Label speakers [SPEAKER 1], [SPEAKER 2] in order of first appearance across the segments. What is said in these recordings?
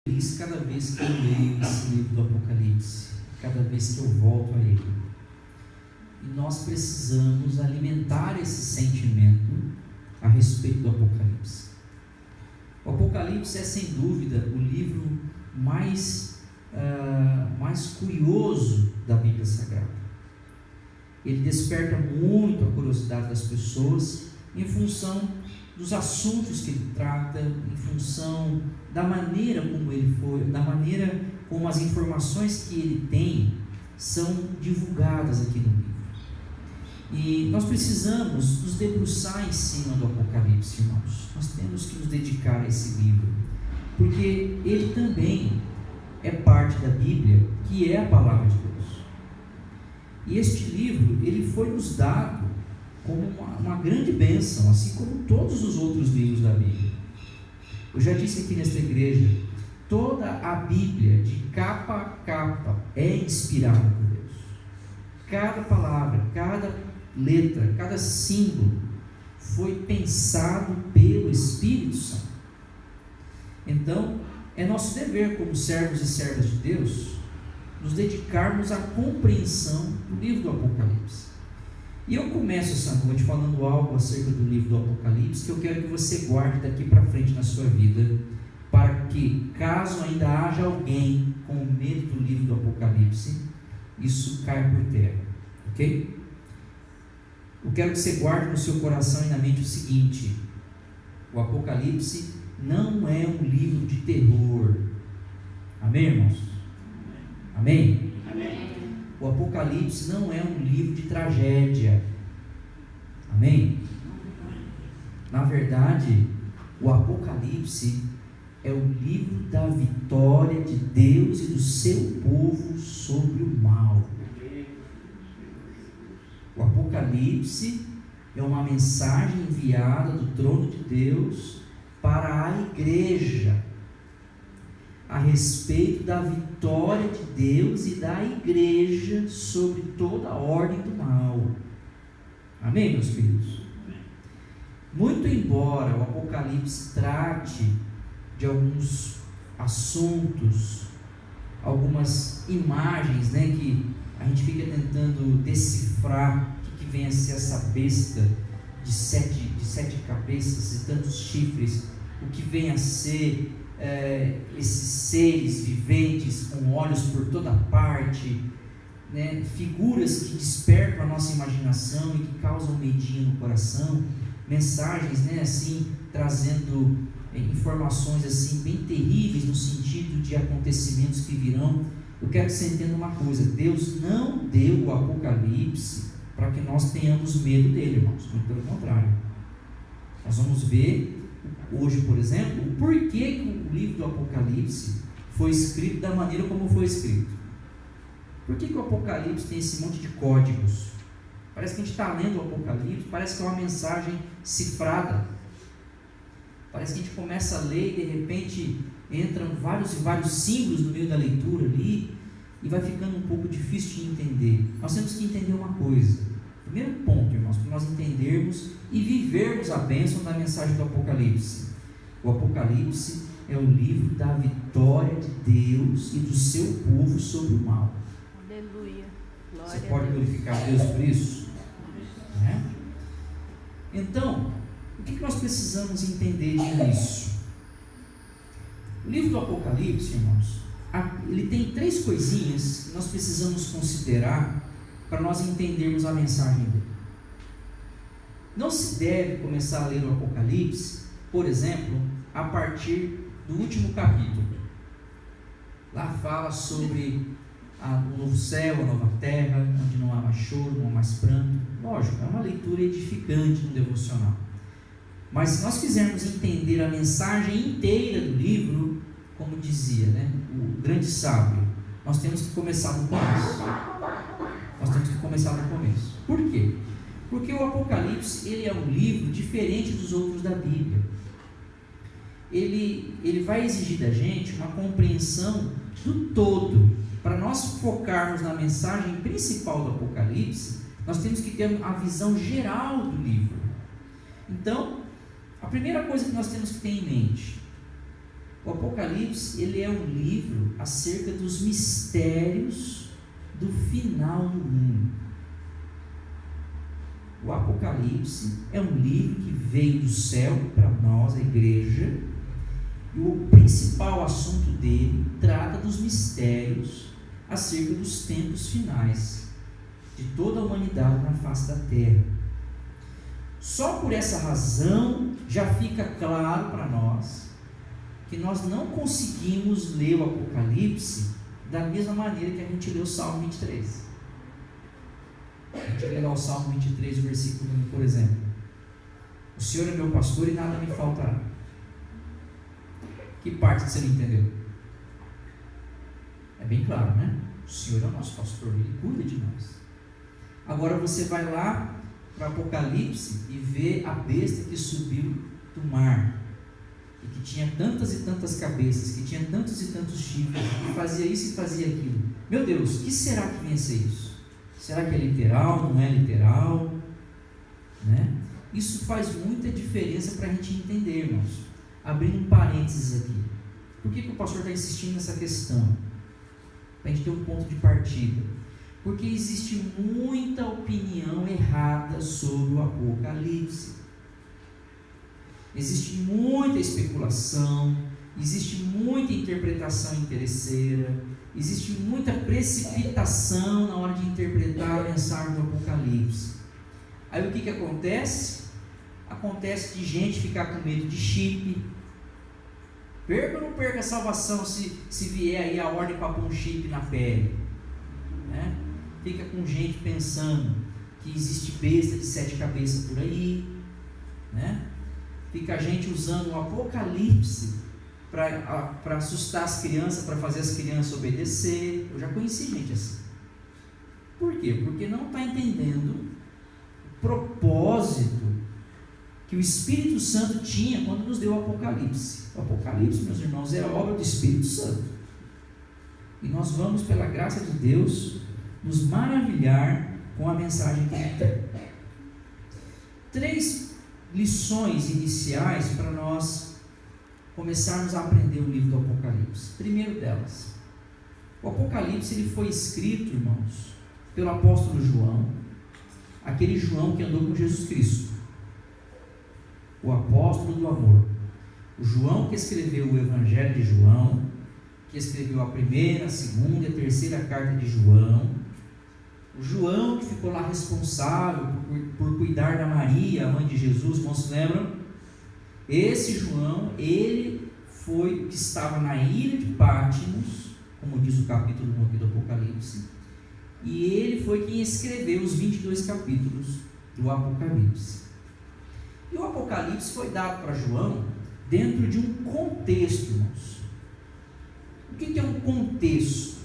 [SPEAKER 1] feliz cada vez que eu leio esse livro do Apocalipse, cada vez que eu volto a ele. E nós precisamos alimentar esse sentimento a respeito do Apocalipse. O Apocalipse é, sem dúvida, o livro mais curioso da Bíblia Sagrada. Ele desperta muito a curiosidade das pessoas em função dos assuntos que ele trata, em função da maneira como ele foi, da maneira como as informações que ele tem são divulgadas aqui no livro. E nós precisamos nos debruçar em cima do Apocalipse, irmãos. Nós temos que nos dedicar a esse livro, porque ele também é parte da Bíblia, que é a palavra de Deus. E este livro, ele foi nos dado como uma grande bênção, assim como todos os outros livros da Bíblia. Eu já disse aqui nesta igreja, toda a Bíblia, de capa a capa, é inspirada por Deus. Cada palavra, cada letra, cada símbolo foi pensado pelo Espírito Santo. Então, é nosso dever como servos e servas de Deus nos dedicarmos à compreensão do livro do Apocalipse. E eu começo essa noite falando algo acerca do livro do Apocalipse que eu quero que você guarde daqui para frente na sua vida, para que, caso ainda haja alguém com medo do livro do Apocalipse, isso caia por terra, ok? Eu quero que você guarde no seu coração e na mente o seguinte: o Apocalipse não é um livro de terror. Amém, irmãos? Amém?
[SPEAKER 2] Amém.
[SPEAKER 1] O Apocalipse não é um livro de tragédia. Amém? Na verdade, o Apocalipse é o livro da vitória de Deus e do seu povo sobre o mal. O Apocalipse é uma mensagem enviada do trono de Deus para a igreja, a respeito da vitória de Deus e da igreja sobre toda a ordem do mal. Amém, meus filhos? Muito embora o Apocalipse trate de alguns assuntos, algumas imagens, que a gente fica tentando decifrar o que vem a ser essa besta de sete cabeças e tantos chifres, o que vem a ser esses seres viventes com olhos por toda parte, figuras que despertam a nossa imaginação e que causam medinho no coração, mensagens assim, trazendo informações assim, bem terríveis no sentido de acontecimentos que virão. Eu quero que você entenda uma coisa: Deus não deu o Apocalipse para que nós tenhamos medo dele, irmãos, muito pelo contrário. Nós vamos ver hoje, por exemplo, o porquê que o livro do Apocalipse foi escrito da maneira como foi escrito. Por que o Apocalipse tem esse monte de códigos? Parece que a gente está lendo o Apocalipse, parece que é uma mensagem cifrada. Parece que a gente começa a ler e de repente entram vários e vários símbolos no meio da leitura ali e vai ficando um pouco difícil de entender. Nós temos que entender uma coisa. Primeiro ponto, irmãos, para nós entendermos e vivermos a bênção da mensagem do Apocalipse. O Apocalipse é o livro da vitória de Deus e do seu povo sobre o mal.
[SPEAKER 2] Aleluia. Glória.
[SPEAKER 1] Você pode glorificar a Deus por isso? Então, o que nós precisamos entender disso? O livro do Apocalipse, irmãos, ele tem 3 coisinhas que nós precisamos considerar para nós entendermos a mensagem dele. Não se deve começar a ler o Apocalipse, por exemplo, a partir do último capítulo. Lá fala sobre o novo céu, a nova terra, onde não há mais choro, não há mais pranto. Lógico, é uma leitura edificante no devocional. Mas se nós quisermos entender a mensagem inteira do livro, como dizia, o grande sábio, nós temos que começar no começo. Por quê? Porque o Apocalipse, ele é um livro diferente dos outros da Bíblia. Ele vai exigir da gente uma compreensão do todo. Para nós focarmos na mensagem principal do Apocalipse, nós temos que ter a visão geral do livro. Então, a primeira coisa que nós temos que ter em mente: O Apocalipse, ele é um livro acerca dos mistérios do final do mundo. O Apocalipse é um livro que veio do céu para nós, a igreja, e o principal assunto dele trata dos mistérios acerca dos tempos finais de toda a humanidade na face da terra. Só por essa razão já fica claro para nós que nós não conseguimos ler o Apocalipse da mesma maneira que a gente lê o Salmo 23. A gente vai ler o Salmo 23, o versículo 1, por exemplo. O Senhor é meu pastor e nada me faltará. Que parte que você não entendeu? É bem claro, né? O Senhor é o nosso pastor, Ele cuida de nós. Agora você vai lá para o Apocalipse e vê a besta que subiu do mar, e que tinha tantas e tantas cabeças, que tinha tantos e tantos chifres, que fazia isso e fazia aquilo. Meu Deus, o que será que vem a ser isso? Será que é literal? Não é literal? Né? Isso faz muita diferença para a gente entender, irmãos. Abrindo um parênteses aqui. Por que o pastor está insistindo nessa questão? Para a gente ter um ponto de partida. Porque existe muita opinião errada sobre o Apocalipse. Existe muita especulação, existe muita interpretação interesseira, existe muita precipitação na hora de interpretar a mensagem do Apocalipse. Aí o que acontece? Acontece de gente ficar com medo de chip. Perca ou não perca a salvação se vier aí a ordem para pôr um chip na pele, né? Fica com gente pensando que existe besta de 7 cabeças por aí, né? Fica a gente usando o Apocalipse para assustar as crianças, para fazer as crianças obedecer. Eu já conheci gente assim. Por quê? Porque não está entendendo o propósito que o Espírito Santo tinha quando nos deu o Apocalipse. O Apocalipse, meus irmãos, é a obra do Espírito Santo. E nós vamos, pela graça de Deus, nos maravilhar com a mensagem que ele tem. 3 lições iniciais para nós começarmos a aprender o livro do Apocalipse. Primeiro delas, o Apocalipse ele foi escrito, irmãos, pelo apóstolo João, aquele João que andou com Jesus Cristo, o apóstolo do amor. O João que escreveu o Evangelho de João, que escreveu a primeira, a segunda e a terceira carta de João. O João que ficou lá responsável por cuidar da Maria, a mãe de Jesus, irmãos, se lembram? Esse João, ele foi que estava na ilha de Patmos, como diz o capítulo 1 aqui do Apocalipse, e ele foi quem escreveu os 22 capítulos do Apocalipse. E o Apocalipse foi dado para João dentro de um contexto, irmãos. O que é um contexto?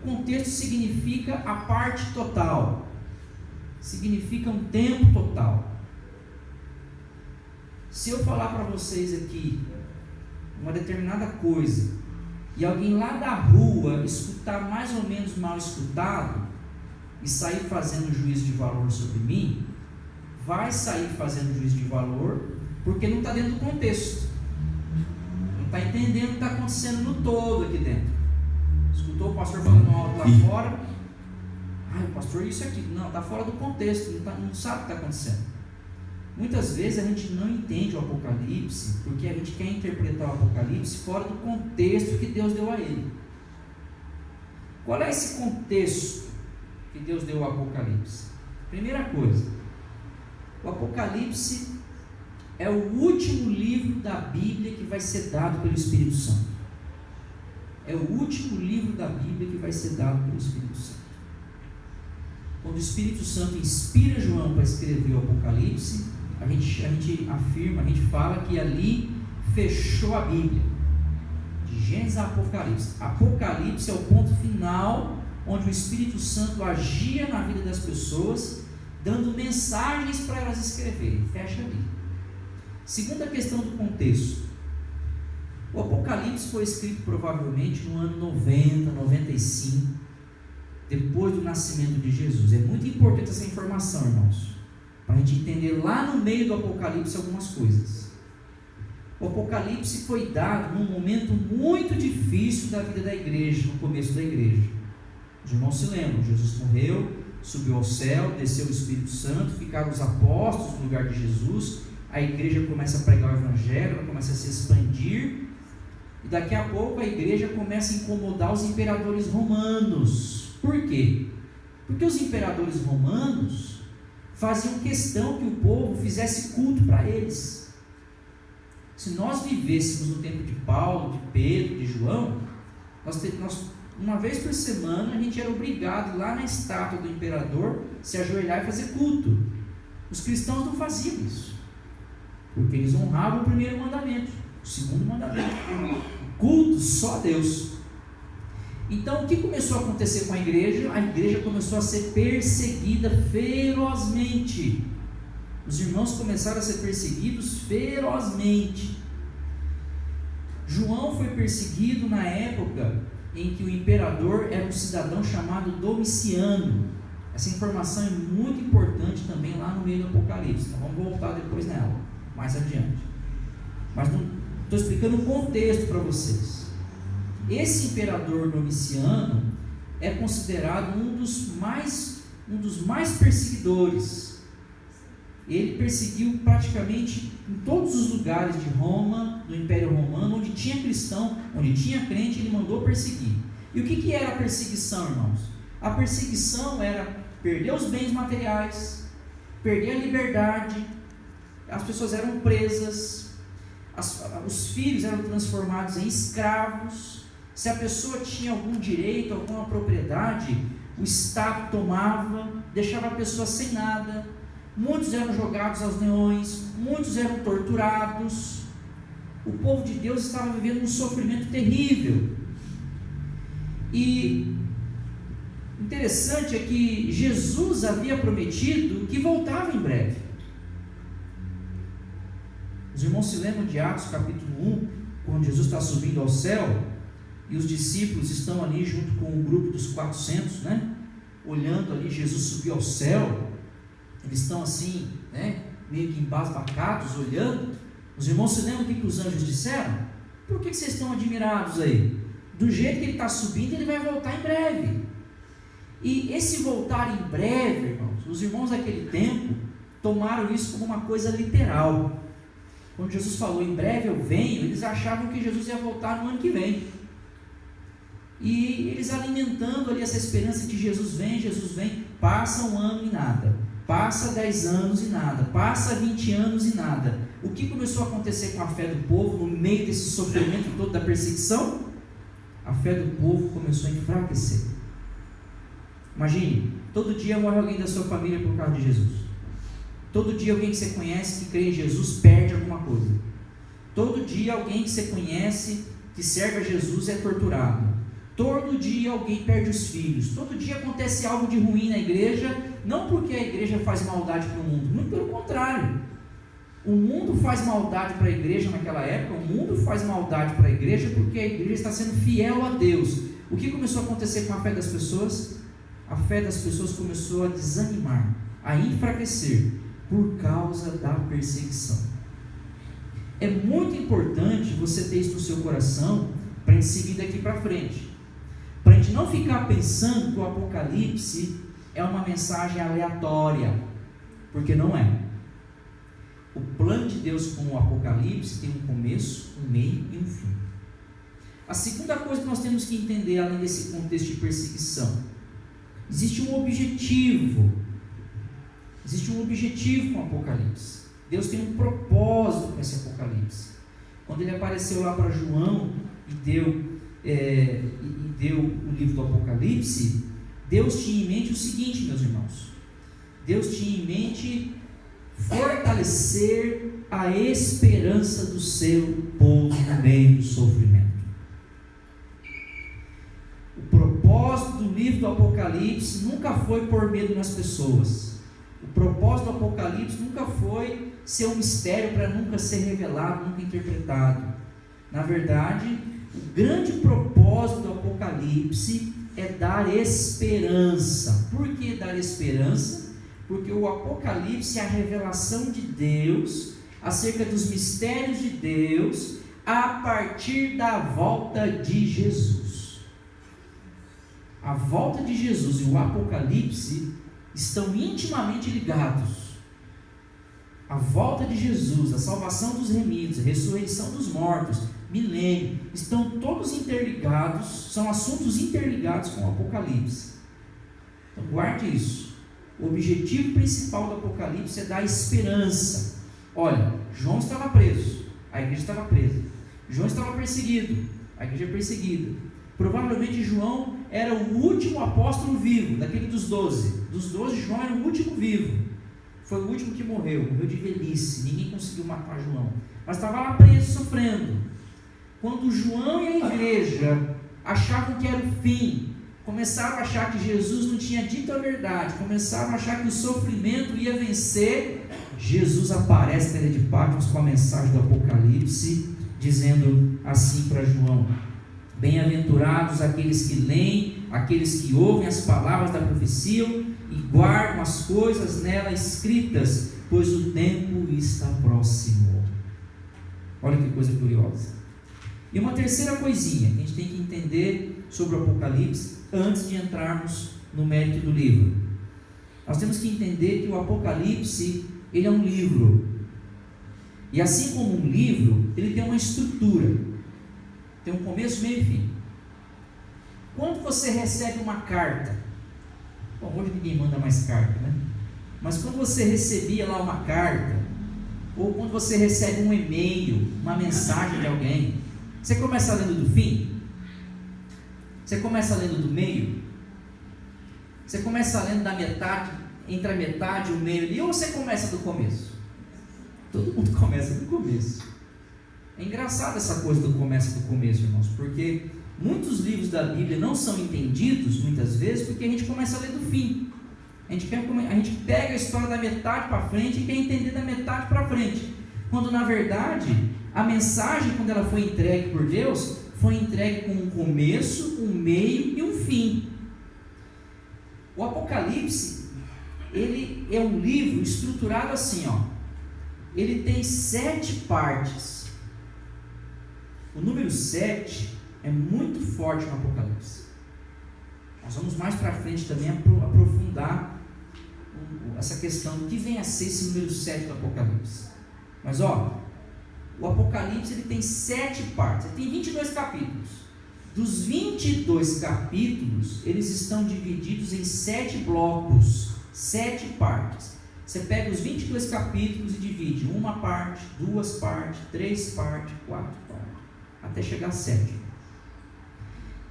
[SPEAKER 1] Contexto significa a parte total, significa um tempo total. Se eu falar para vocês aqui uma determinada coisa e alguém lá da rua escutar mais ou menos mal escutado e sair fazendo juízo de valor sobre mim, vai sair fazendo juízo de valor porque não está dentro do contexto, não está entendendo o que está acontecendo no todo aqui dentro. Escutou o pastor falando alto lá fora, o pastor isso aqui, não, está fora do contexto, não sabe o que está acontecendo. Muitas vezes a gente não entende o Apocalipse porque a gente quer interpretar o Apocalipse fora do contexto que Deus deu a ele. Qual é esse contexto que Deus deu ao Apocalipse? Primeira coisa, o Apocalipse é o último livro da Bíblia que vai ser dado pelo Espírito Santo. É o último livro da Bíblia que vai ser dado pelo Espírito Santo. Quando o Espírito Santo inspira João para escrever o Apocalipse, a gente afirma, a gente fala que ali fechou a Bíblia, de Gênesis a Apocalipse. Apocalipse é o ponto final onde o Espírito Santo agia na vida das pessoas, dando mensagens para elas escreverem. Fecha ali. Segunda questão do contexto. O Apocalipse foi escrito provavelmente no ano 90, 95, depois do nascimento de Jesus. É muito importante essa informação, irmãos, para a gente entender lá no meio do Apocalipse algumas coisas. O Apocalipse foi dado num momento muito difícil da vida da igreja, no começo da igreja. Os irmãos se lembram, Jesus morreu, subiu ao céu, desceu o Espírito Santo, ficaram os apóstolos no lugar de Jesus, a igreja começa a pregar o evangelho, ela começa a se expandir, e daqui a pouco a igreja começa a incomodar os imperadores romanos. Por quê? Porque os imperadores romanos faziam questão que o povo fizesse culto para eles. Se nós vivêssemos no tempo de Paulo, de Pedro, de João, uma vez por semana a gente era obrigado lá na estátua do imperador se ajoelhar e fazer culto. Os cristãos não faziam isso, porque eles honravam o primeiro mandamento, o segundo mandamento, culto só a Deus. Então o que começou a acontecer com a igreja? A igreja começou a ser perseguida ferozmente. Os irmãos começaram a ser perseguidos ferozmente. João foi perseguido na época em que o imperador era um cidadão chamado Domiciano. Essa informação é muito importante também lá no meio do Apocalipse. Então vamos voltar depois nela, mais adiante. Mas estou explicando o contexto para vocês. Esse imperador Domiciano é considerado um dos mais perseguidores. Ele perseguiu praticamente em todos os lugares de Roma, do Império Romano, onde tinha cristão, onde tinha crente, ele mandou perseguir. E o que era a perseguição, irmãos? A perseguição era perder os bens materiais, perder a liberdade, as pessoas eram presas, os filhos eram transformados em escravos. Se a pessoa tinha algum direito, alguma propriedade, o Estado tomava, deixava a pessoa sem nada. Muitos eram jogados aos leões, muitos eram torturados. O povo de Deus estava vivendo um sofrimento terrível. E interessante é que Jesus havia prometido que voltava em breve. Os irmãos se lembram de Atos capítulo 1, quando Jesus está subindo ao céu, e os discípulos estão ali junto com o grupo dos 400, né? Olhando ali, Jesus subiu ao céu. Eles estão assim, né, meio que embasbacados, olhando. Os irmãos se lembram o que os anjos disseram? Por que vocês estão admirados aí? Do jeito que ele está subindo, ele vai voltar em breve. E esse voltar em breve, irmãos, os irmãos daquele tempo tomaram isso como uma coisa literal. Quando Jesus falou, em breve eu venho, eles achavam que Jesus ia voltar no ano que vem. E eles alimentando ali essa esperança de Jesus vem, passa um ano e nada. Passa 10 anos e nada, passa 20 anos e nada. O que começou a acontecer com a fé do povo no meio desse sofrimento todo da perseguição? A fé do povo começou a enfraquecer. Imagine, todo dia morre alguém da sua família por causa de Jesus. Todo dia alguém que você conhece que crê em Jesus perde alguma coisa. Todo dia alguém que você conhece que serve a Jesus é torturado. Todo dia alguém perde os filhos. Todo dia acontece algo de ruim na igreja, não porque a igreja faz maldade para o mundo, muito pelo contrário. O mundo faz maldade para a igreja naquela época, o mundo faz maldade para a igreja porque a igreja está sendo fiel a Deus. O que começou a acontecer com a fé das pessoas? A fé das pessoas começou a desanimar, a enfraquecer, por causa da perseguição. É muito importante você ter isso no seu coração, para a gente seguir daqui para frente. Para a gente não ficar pensando que o Apocalipse é uma mensagem aleatória, porque não é. O plano de Deus com o Apocalipse tem um começo, um meio e um fim. A segunda coisa que nós temos que entender, além desse contexto de perseguição, existe um objetivo. Existe um objetivo com o Apocalipse. Deus tem um propósito com esse Apocalipse. Quando ele apareceu lá para João e deu o livro do Apocalipse, Deus tinha em mente o seguinte, meus irmãos: Deus tinha em mente fortalecer a esperança do seu povo no meio do sofrimento. O propósito do livro do Apocalipse nunca foi pôr medo nas pessoas. O propósito do Apocalipse nunca foi ser um mistério para nunca ser revelado, nunca interpretado. Na verdade, o grande propósito do Apocalipse é dar esperança. Por que dar esperança? Porque o Apocalipse é a revelação de Deus acerca dos mistérios de Deus a partir da volta de Jesus. A volta de Jesus e o Apocalipse estão intimamente ligados. A volta de Jesus, a salvação dos remidos, a ressurreição dos mortos, milênio, estão todos interligados, são assuntos interligados com o Apocalipse. Então guarde isso. O objetivo principal do Apocalipse é dar esperança. Olha, João estava preso, a igreja estava presa. João estava perseguido, a igreja é perseguida. Provavelmente João era o último apóstolo vivo, daquele dos 12. Dos 12, João era o último vivo. Foi o último que morreu de velhice, ninguém conseguiu matar João. Mas estava lá preso, sofrendo. Quando João e a igreja achavam que era o fim, começaram a achar que Jesus não tinha dito a verdade, começaram a achar que o sofrimento ia vencer, Jesus aparece na ilha de Patmos com a mensagem do Apocalipse, dizendo assim para João: bem-aventurados aqueles que leem, aqueles que ouvem as palavras da profecia e guardam as coisas nela escritas, pois o tempo está próximo. Olha que coisa curiosa. E uma terceira coisinha que a gente tem que entender sobre o Apocalipse antes de entrarmos no mérito do livro. Nós temos que entender que o Apocalipse, ele é um livro. E assim como um livro, ele tem uma estrutura. Tem um começo, meio e fim. Quando você recebe uma carta, bom, hoje ninguém manda mais carta, né? Mas quando você recebia lá uma carta, ou quando você recebe um e-mail, uma mensagem de alguém, você começa lendo do fim? Você começa lendo do meio? Você começa lendo da metade, entre a metade e o meio ali, ou você começa do começo? Todo mundo começa do começo. É engraçado essa coisa do começo do começo, irmãos, porque muitos livros da Bíblia não são entendidos, muitas vezes, porque a gente começa a ler do fim. A gente pega a história da metade para frente e quer entender da metade para frente. Quando, na verdade, a mensagem, quando ela foi entregue por Deus, foi entregue com um começo, um meio e um fim. O Apocalipse, ele é um livro estruturado assim, ó. Ele tem 7 partes. O número 7 é muito forte no Apocalipse. Nós vamos mais para frente também aprofundar essa questão do que vem a ser esse número 7 do Apocalipse. Mas ó, o Apocalipse ele tem 7 partes, ele tem 22 capítulos. Dos 22 capítulos, eles estão divididos em 7 blocos, 7 partes. Você pega os 22 capítulos e divide uma parte, 2 partes, 3 partes, 4 partes, até chegar a 7.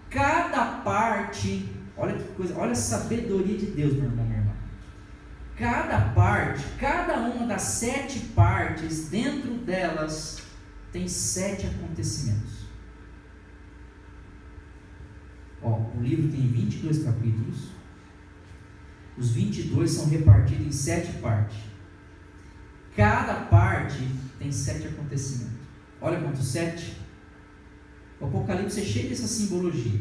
[SPEAKER 1] Cada parte, olha que coisa, olha a sabedoria de Deus, meu irmão, minha irmã. Cada parte, cada uma das 7 partes, dentro delas tem 7 acontecimentos. Ó, o livro tem 22 capítulos. Os 22 são repartidos em 7 partes. Cada parte tem 7 acontecimentos. Olha quantos 7. O Apocalipse é cheio dessa simbologia.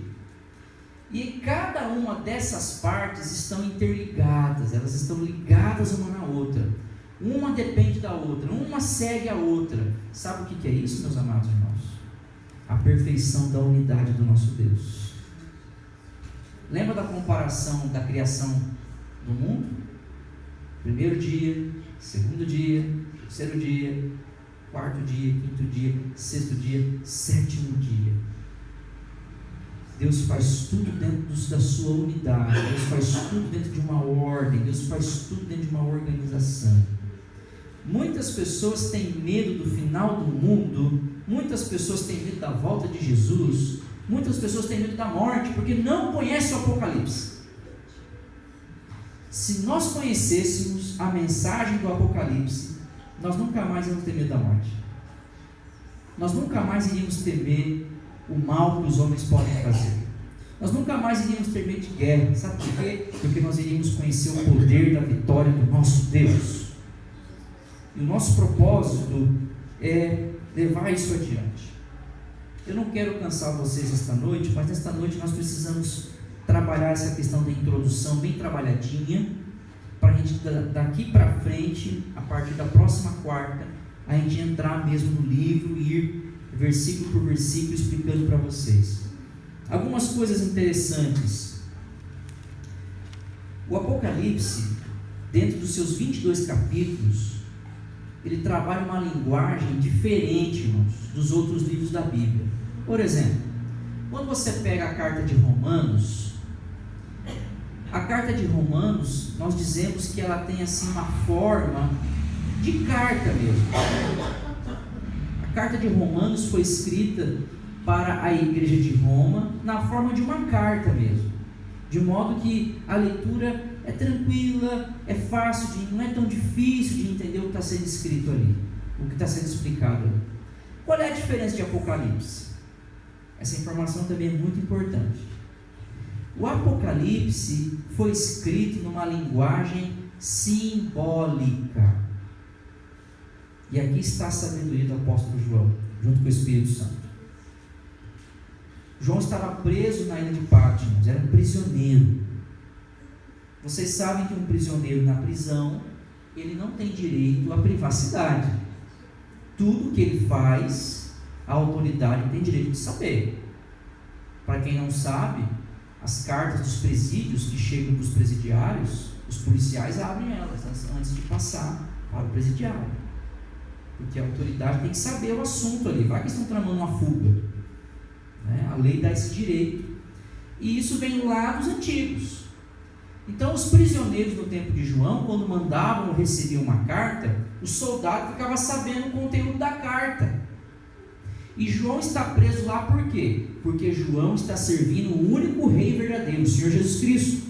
[SPEAKER 1] E cada uma dessas partes estão interligadas, elas estão ligadas uma na outra. Uma depende da outra, uma segue a outra. Sabe o que é isso, meus amados irmãos? A perfeição da unidade do nosso Deus. Lembra da comparação da criação do mundo? Primeiro dia, segundo dia, terceiro dia, quarto dia, quinto dia, sexto dia, sétimo dia. Deus faz tudo dentro da sua unidade, Deus faz tudo dentro de uma ordem, Deus faz tudo dentro de uma organização. Muitas pessoas têm medo do final do mundo, muitas pessoas têm medo da volta de Jesus, muitas pessoas têm medo da morte, porque não conhecem o Apocalipse. Se nós conhecêssemos a mensagem do Apocalipse, nós nunca mais íamos ter medo da morte. Nós nunca mais iríamos temer o mal que os homens podem fazer. Nós nunca mais iríamos ter medo de guerra. Sabe por quê? Porque nós iríamos conhecer o poder da vitória do nosso Deus. E o nosso propósito é levar isso adiante. Eu não quero cansar vocês esta noite, mas nesta noite nós precisamos trabalhar essa questão da introdução bem trabalhadinha, para a gente daqui para frente, a partir da próxima quarta, a gente entrar mesmo no livro e ir versículo por versículo explicando para vocês. Algumas coisas interessantes. O Apocalipse, dentro dos seus 22 capítulos, ele trabalha uma linguagem diferente, irmãos, dos outros livros da Bíblia. Por exemplo, quando você pega a carta de Romanos, nós dizemos que ela tem assim uma forma de carta mesmo. A carta de Romanos foi escrita para a igreja de Roma na forma de uma carta mesmo, de modo que a leitura é tranquila, é fácil, não é tão difícil de entender o que está sendo escrito ali, o que está sendo explicado ali. Qual é a diferença de Apocalipse? Essa informação também é muito importante. O Apocalipse foi escrito numa linguagem simbólica. E aqui está a sabedoria do apóstolo João, junto com o Espírito Santo. João estava preso na ilha de Patmos, era um prisioneiro. Vocês sabem que um prisioneiro na prisão, ele não tem direito à privacidade. Tudo que ele faz, a autoridade tem direito de saber. Para quem não sabe, as cartas dos presídios que chegam para os presidiários, os policiais abrem elas antes de passar para o presidiário. Porque a autoridade tem que saber o assunto ali. Vai que estão tramando uma fuga. A lei dá esse direito. E isso vem lá dos antigos. Então os prisioneiros no tempo de João, quando mandavam ou recebiam uma carta, o soldado ficava sabendo o conteúdo da carta. E João está preso lá por quê? Porque João está servindo o único rei verdadeiro, o Senhor Jesus Cristo.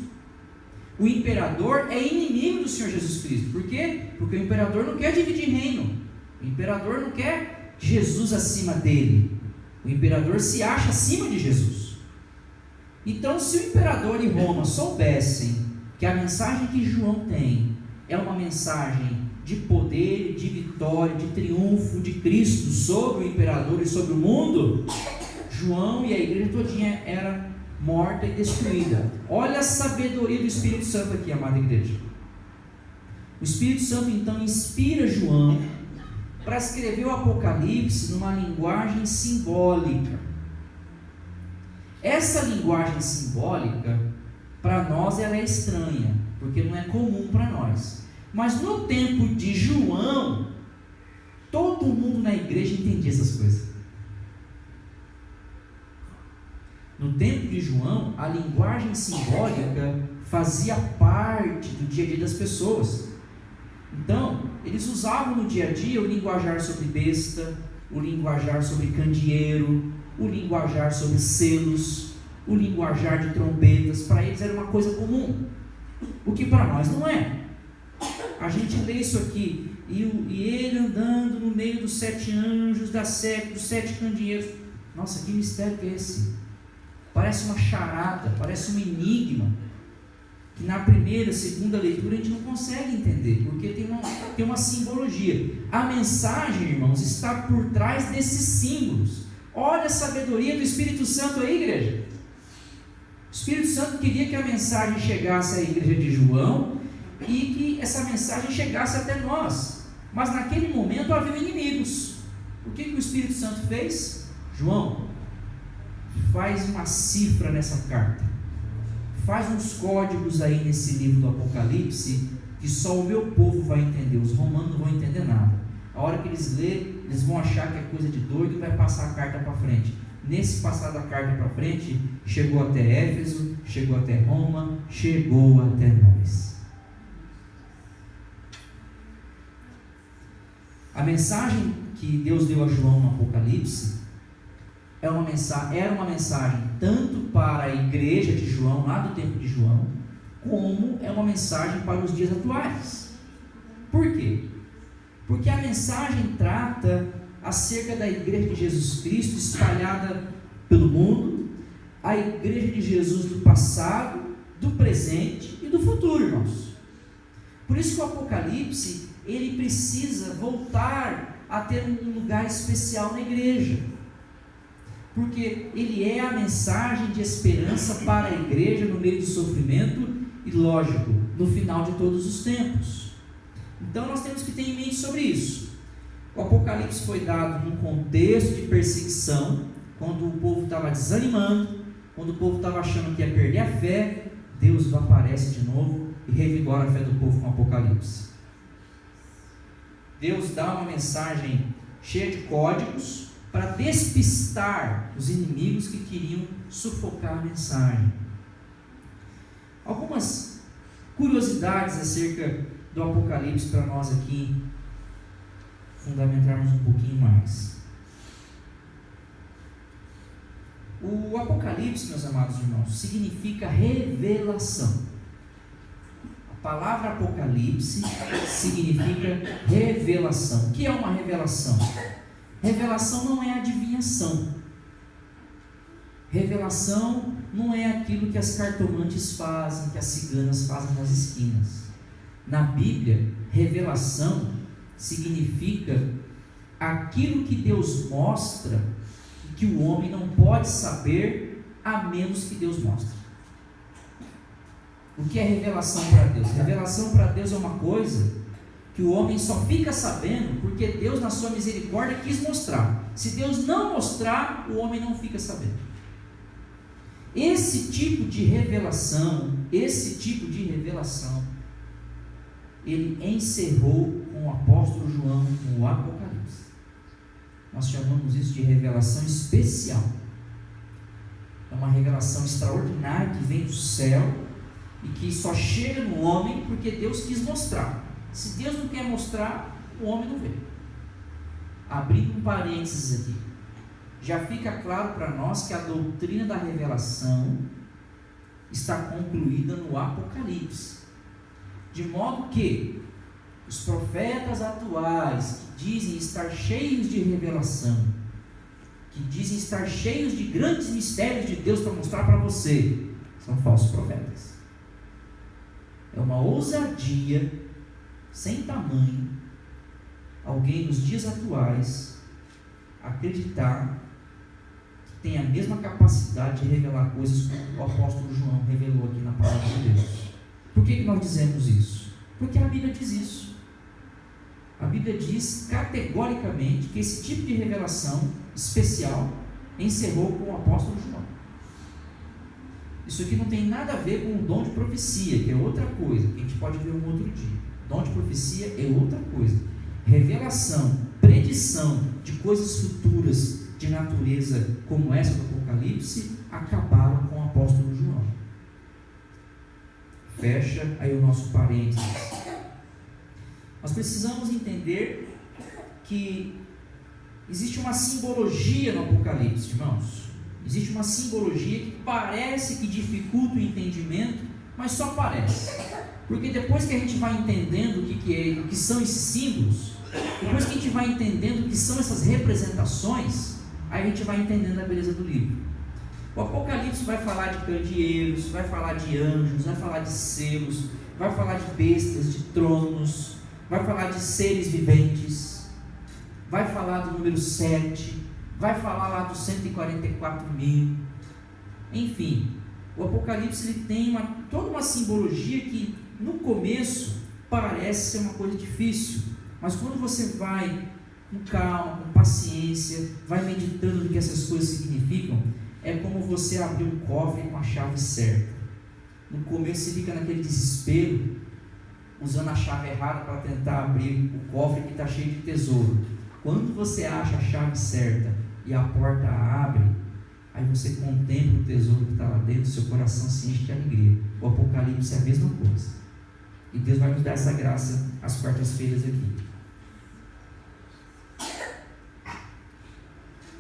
[SPEAKER 1] O imperador é inimigo do Senhor Jesus Cristo. Por quê? Porque o imperador não quer dividir reino. O imperador não quer Jesus acima dele. O imperador se acha acima de Jesus. Então, se o imperador e Roma soubessem que a mensagem que João tem é uma mensagem de poder, de vitória, de triunfo de Cristo sobre o imperador e sobre o mundo, João e a igreja todinha era morta e destruída. Olha a sabedoria do Espírito Santo aqui, amada igreja. O Espírito Santo então inspira João para escrever o Apocalipse numa linguagem simbólica. Essa linguagem simbólica, para nós, ela é estranha, porque não é comum para nós. Mas no tempo de João, todo mundo na igreja entendia essas coisas. No tempo de João, a linguagem simbólica fazia parte do dia a dia das pessoas. Então, eles usavam no dia a dia o linguajar sobre besta, o linguajar sobre candeeiro, o linguajar sobre selos, o linguajar de trombetas. Para eles era uma coisa comum, o que para nós não é. A gente lê isso aqui, e ele andando no meio dos 7 anjos da sete, dos 7 candeeiros. Nossa, que mistério que é esse? Parece uma charada, parece um enigma, que na primeira, segunda leitura a gente não consegue entender, porque tem uma simbologia. A mensagem, irmãos, está por trás desses símbolos. Olha a sabedoria do Espírito Santo aí, igreja. O Espírito Santo queria que a mensagem chegasse à igreja de João e que essa mensagem chegasse até nós. Mas naquele momento havia inimigos. O que o Espírito Santo fez? João, faz uma cifra nessa carta. Faz uns códigos aí nesse livro do Apocalipse que só o meu povo vai entender. Os romanos não vão entender nada. A hora que eles lerem, eles vão achar que é coisa de doido e vai passar a carta para frente. Nesse passar da carta para frente, chegou até Éfeso, chegou até Roma, chegou até nós. A mensagem que Deus deu a João no Apocalipse era uma mensagem tanto para a igreja de João, lá do tempo de João, como é uma mensagem para os dias atuais. Por quê? Porque a mensagem trata acerca da igreja de Jesus Cristo espalhada pelo mundo, a igreja de Jesus do passado, do presente e do futuro, irmãos. Por isso que o Apocalipse, ele precisa voltar a ter um lugar especial na igreja, porque ele é a mensagem de esperança para a igreja no meio do sofrimento e, lógico, no final de todos os tempos. Então nós temos que ter em mente sobre isso. O Apocalipse foi dado num contexto de perseguição, quando o povo estava desanimando, quando o povo estava achando que ia perder a fé. Deus aparece de novo e revigora a fé do povo com o Apocalipse. Deus dá uma mensagem cheia de códigos para despistar os inimigos que queriam sufocar a mensagem. Algumas curiosidades acerca do Apocalipse para nós aqui fundamentarmos um pouquinho mais. O Apocalipse, meus amados irmãos, significa revelação. A palavra Apocalipse significa revelação. O que é uma revelação? Revelação não é adivinhação. Revelação não é aquilo que as cartomantes fazem, que as ciganas fazem nas esquinas. Na Bíblia, revelação significa aquilo que Deus mostra e que o homem não pode saber a menos que Deus mostre. O que é revelação para Deus? Revelação para Deus é uma coisa que o homem só fica sabendo porque Deus, na sua misericórdia, quis mostrar. Se Deus não mostrar, o homem não fica sabendo. Esse tipo de revelação, ele encerrou com o apóstolo João no Apocalipse. Nós chamamos isso de revelação especial. É uma revelação extraordinária que vem do céu e que só chega no homem porque Deus quis mostrar. Se Deus não quer mostrar, o homem não vê. Abrindo um parênteses aqui, já fica claro para nós que a doutrina da revelação está concluída no Apocalipse. De modo que os profetas atuais, que dizem estar cheios de revelação, que dizem estar cheios de grandes mistérios de Deus para mostrar para você, são falsos profetas. É uma ousadia sem tamanho alguém nos dias atuais acreditar que tem a mesma capacidade de revelar coisas como o apóstolo João revelou aqui na palavra de Deus. Por que nós dizemos isso? Porque a Bíblia diz isso. A Bíblia diz categoricamente que esse tipo de revelação especial encerrou com o apóstolo João. Isso aqui não tem nada a ver com o dom de profecia, que é outra coisa, que a gente pode ver um outro dia. Dom de profecia é outra coisa. Revelação, predição de coisas futuras de natureza como essa do Apocalipse acabaram com o apóstolo João. Fecha aí o nosso parênteses. Nós precisamos entender que existe uma simbologia no Apocalipse, irmãos. Existe uma simbologia que parece que dificulta o entendimento, mas só parece. Porque depois que a gente vai entendendo o que são esses símbolos, depois que a gente vai entendendo o que são essas representações, aí a gente vai entendendo a beleza do livro. O Apocalipse vai falar de candeeiros, vai falar de anjos, vai falar de selos, vai falar de bestas, de tronos, vai falar de seres viventes, vai falar do número 7, vai falar lá dos 144 mil. Enfim, o Apocalipse ele tem toda uma simbologia que no começo parece ser uma coisa difícil, mas quando você vai com calma, com paciência, vai meditando no que essas coisas significam, é como você abrir um cofre com a chave certa. No começo você fica naquele desespero, usando a chave errada para tentar abrir o cofre que está cheio de tesouro. Quando você acha a chave certa e a porta abre, aí você contempla o tesouro que está lá dentro, seu coração se enche de alegria. O Apocalipse é a mesma coisa. E Deus vai nos dar essa graça às quartas-feiras aqui.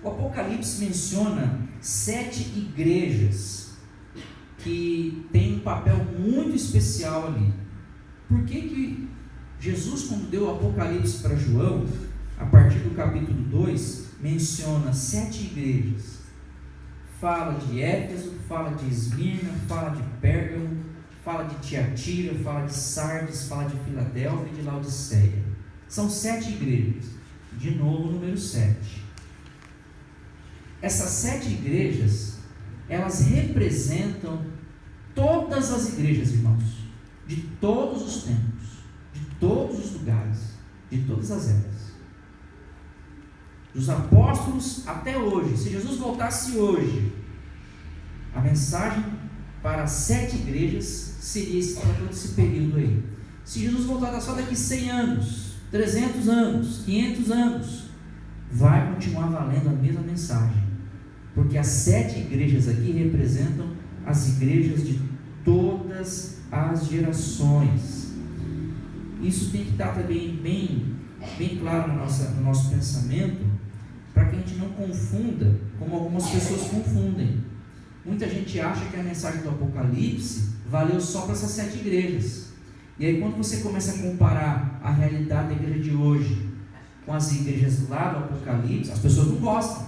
[SPEAKER 1] O Apocalipse menciona 7 igrejas que têm um papel muito especial ali. Por que Jesus, quando deu o Apocalipse para João, a partir do capítulo 2, menciona 7 igrejas? Fala de Éfeso, fala de Esmirna, fala de Pérgamo, fala de Tiatira, fala de Sardes, fala de Filadélfia e de Laodiceia. São 7 igrejas. De novo, o número 7. Essas 7 igrejas, elas representam todas as igrejas, irmãos, de todos os tempos, de todos os lugares, de todas as eras. dos apóstolos até hoje, se Jesus voltasse hoje, a mensagem para as 7 igrejas seria para todo esse período aí. Se Jesus voltar só daqui 100 anos, 300 anos, 500 anos, vai continuar valendo a mesma mensagem, porque as 7 igrejas aqui representam as igrejas de todas as gerações. Isso tem que estar também bem claro no nosso pensamento, para que a gente não confunda, como algumas pessoas confundem. Muita gente acha que a mensagem do Apocalipse valeu só para essas 7 igrejas. E aí quando você começa a comparar a realidade da igreja de hoje com as igrejas lá do Apocalipse, as pessoas não gostam.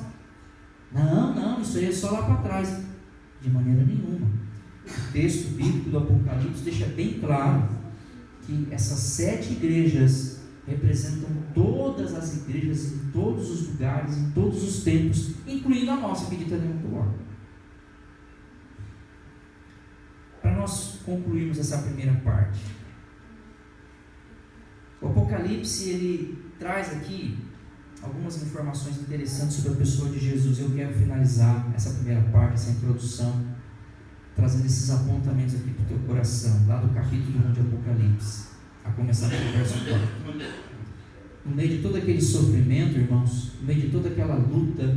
[SPEAKER 1] Não, isso aí é só lá para trás. De maneira nenhuma. O texto bíblico do Apocalipse deixa bem claro que essas 7 igrejas representam todas as igrejas em todos os lugares, em todos os tempos, incluindo a nossa, que dita dentro do órgão. Para nós concluirmos essa primeira parte, o Apocalipse ele traz aqui algumas informações interessantes sobre a pessoa de Jesus. Eu quero finalizar essa primeira parte, essa introdução, trazendo esses apontamentos aqui para o teu coração, lá do capítulo 1 de Apocalipse, a começar pelo verso 4. No meio de todo aquele sofrimento, irmãos, no meio de toda aquela luta,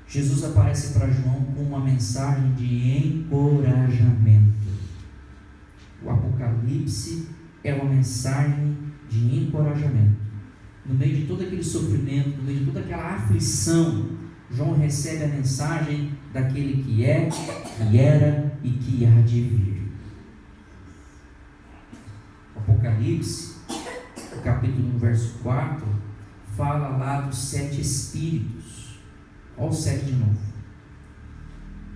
[SPEAKER 1] Jesus aparece para João com uma mensagem de encorajamento. O Apocalipse é uma mensagem de encorajamento. No meio de todo aquele sofrimento, no meio de toda aquela aflição, João recebe a mensagem daquele que é, que era e que há de vir. O Apocalipse, o capítulo 1, verso 4, fala lá dos 7 espíritos. Olha o 7 de novo.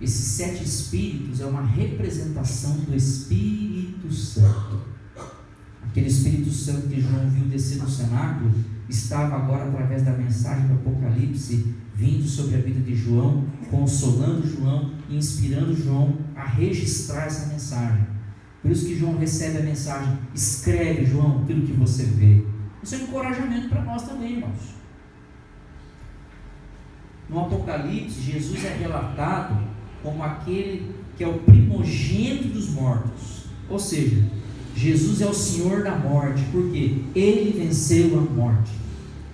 [SPEAKER 1] Esses 7 espíritos é uma representação do Espírito Santo. Aquele Espírito Santo que João viu descer no cenáculo estava agora, através da mensagem do Apocalipse, vindo sobre a vida de João, consolando João e inspirando João a registrar essa mensagem. Por isso que João recebe a mensagem: escreve, João, aquilo que você vê. Isso é um encorajamento para nós também, irmãos. No Apocalipse, Jesus é relatado como aquele que é o primogênito dos mortos, ou seja, Jesus é o Senhor da morte, porque Ele venceu a morte,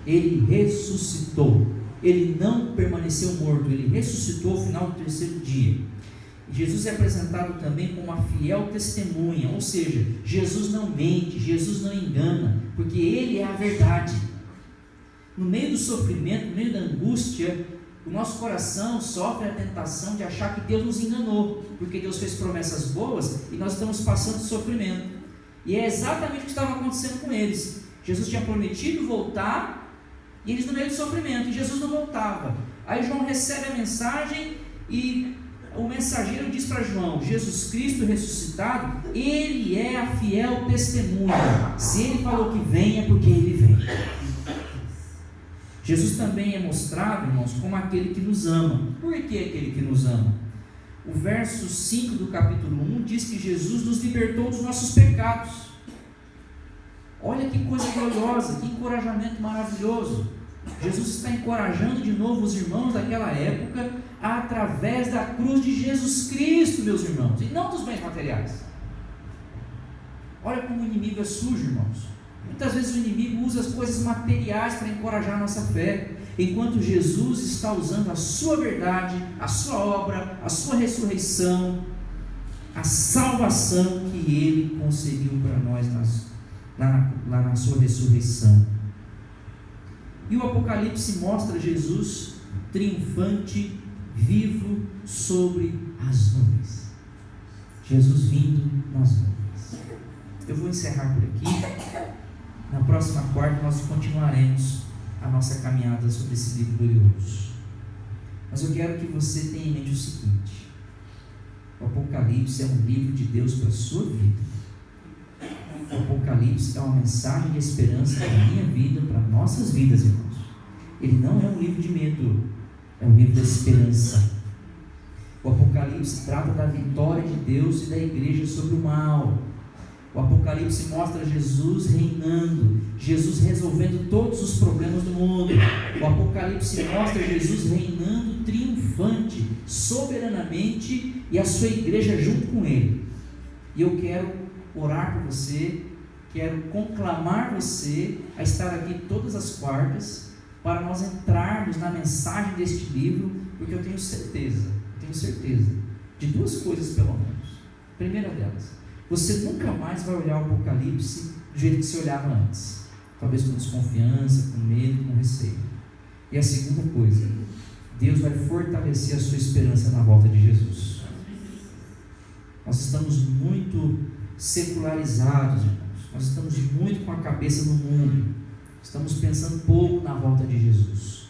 [SPEAKER 1] Ele ressuscitou, Ele não permaneceu morto, Ele ressuscitou ao final do 3º dia. Jesus é apresentado também como uma fiel testemunha, ou seja, Jesus não mente, Jesus não engana, porque Ele é a verdade. No meio do sofrimento, no meio da angústia, o nosso coração sofre a tentação de achar que Deus nos enganou, porque Deus fez promessas boas e nós estamos passando sofrimento. E é exatamente o que estava acontecendo com eles. Jesus tinha prometido voltar e eles no meio do sofrimento, e Jesus não voltava. Aí João recebe a mensagem e o mensageiro diz para João: Jesus Cristo ressuscitado, Ele é a fiel testemunha. Se Ele falou que vem, é porque Ele vem. Jesus também é mostrado, irmãos, como aquele que nos ama. Por que aquele que nos ama? O verso 5 do capítulo 1 diz que Jesus nos libertou dos nossos pecados. Olha que coisa gloriosa, que encorajamento maravilhoso. Jesus está encorajando de novo os irmãos daquela época através da cruz de Jesus Cristo, meus irmãos, e não dos bens materiais. Olha como o inimigo é sujo, irmãos. Muitas vezes o inimigo usa as coisas materiais para encorajar a nossa fé, enquanto Jesus está usando a sua verdade, a sua obra, a sua ressurreição, a salvação que Ele concedeu para nós lá na sua ressurreição. E o Apocalipse mostra Jesus triunfante, vivo sobre as nuvens. Jesus vindo nas nuvens. Eu vou encerrar por aqui. Na próxima quarta nós continuaremos a nossa caminhada sobre esse livro glorioso. Mas eu quero que você tenha em mente o seguinte: o Apocalipse é um livro de Deus para a sua vida. O Apocalipse é uma mensagem de esperança para a minha vida, para nossas vidas, irmãos. Ele não é um livro de medo, é um livro da esperança. O Apocalipse trata da vitória de Deus e da igreja sobre o mal. O Apocalipse mostra Jesus reinando, Jesus resolvendo todos os problemas do mundo. O Apocalipse mostra Jesus reinando triunfante, soberanamente, e a sua igreja junto com ele. E eu quero orar por você, quero conclamar você a estar aqui todas as quartas, para nós entrarmos na mensagem deste livro, porque eu tenho certeza de duas coisas pelo menos. Primeira delas, você nunca mais vai olhar o Apocalipse do jeito que você olhava antes, talvez com desconfiança, com medo, com receio. E a segunda coisa, Deus vai fortalecer a sua esperança na volta de Jesus. Nós estamos muito secularizados, irmãos. Nós estamos muito com a cabeça no mundo. Estamos pensando pouco na volta de Jesus.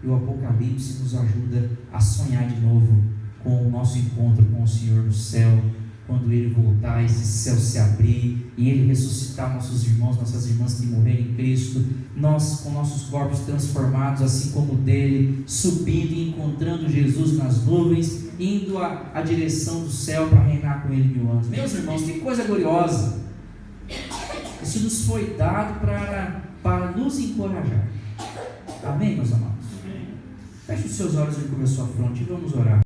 [SPEAKER 1] E o Apocalipse nos ajuda a sonhar de novo com o nosso encontro com o Senhor no céu, quando Ele voltar, esse céu se abrir e Ele ressuscitar nossos irmãos, nossas irmãs que morreram em Cristo, nós com nossos corpos transformados, assim como o dele, subindo e encontrando Jesus nas nuvens, indo à direção do céu para reinar com Ele 1000 anos. Meus irmãos, que coisa gloriosa! Isso nos foi dado para nos encorajar. Amém, meus amados? Feche os seus olhos e cubra a sua fronte e vamos orar.